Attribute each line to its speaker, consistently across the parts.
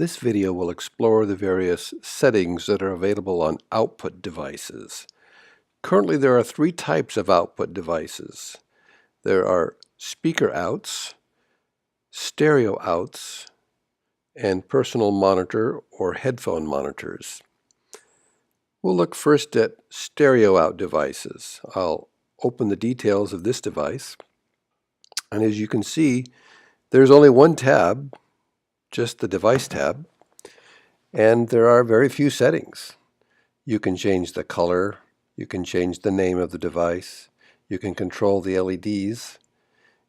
Speaker 1: This video will explore the various settings that are available on output devices. Currently there are three types of output devices. There are speaker outs, stereo outs, and personal monitor or headphone monitors. We'll look first at stereo out devices. I'll open the details of this device, and as you can see, there's only one tab, just the device tab, and there are very few settings. You can change the color, you can change the name of the device, you can control the LEDs,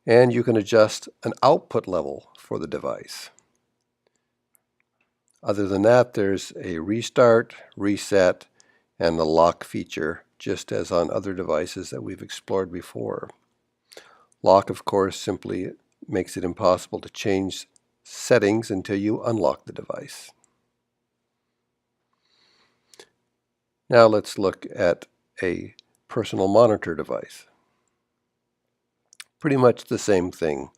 Speaker 1: and you can adjust an output level for the device. Other than that, there's a restart, reset, and the lock feature, just as on other devices that we've explored before. Lock, of course, simply makes it impossible to change settings until you unlock the device. Now let's look at a personal monitor device. Pretty much the same thing.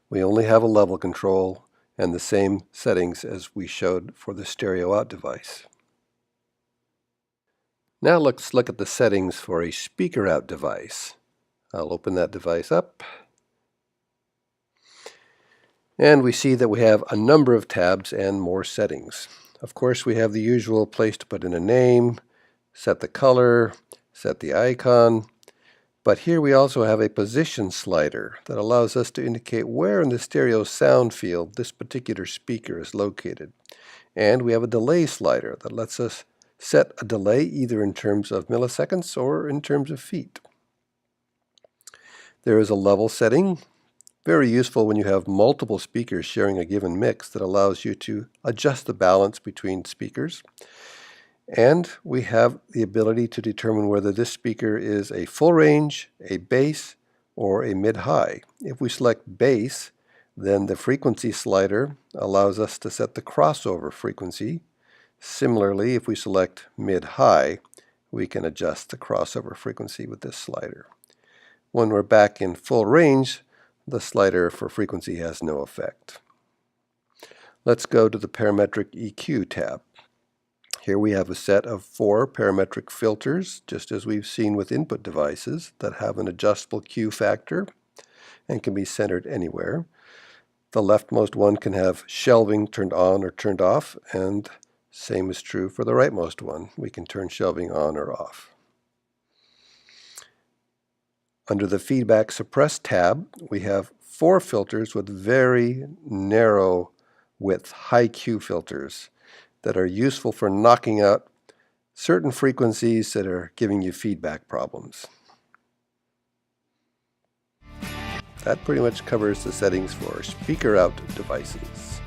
Speaker 1: We only have a level control and the same settings as we showed for the stereo out device. Now let's look at the settings for a speaker out device. I'll open that device up. And we see that we have a number of tabs and more settings. Of course, we have the usual place to put in a name, set the color, set the icon, but here we also have a position slider that allows us to indicate where in the stereo sound field this particular speaker is located. And we have a delay slider that lets us set a delay either in terms of milliseconds or in terms of feet. There is a level setting, very useful when you have multiple speakers sharing a given mix, that allows you to adjust the balance between speakers. And we have the ability to determine whether this speaker is a full range, a bass, or a mid-high. If we select bass, then the frequency slider allows us to set the crossover frequency. Similarly, if we select mid-high, we can adjust the crossover frequency with this slider. When we're back in full range, the slider for frequency has no effect. Let's go to the parametric EQ tab. Here we have a set of 4 parametric filters, just as we've seen with input devices, that have an adjustable Q factor and can be centered anywhere. The leftmost one can have shelving turned on or turned off, and same is true for the rightmost one. We can turn shelving on or off. Under the Feedback Suppress tab, we have 4 filters with very narrow width, high Q filters that are useful for knocking out certain frequencies that are giving you feedback problems. That pretty much covers the settings for speaker out devices.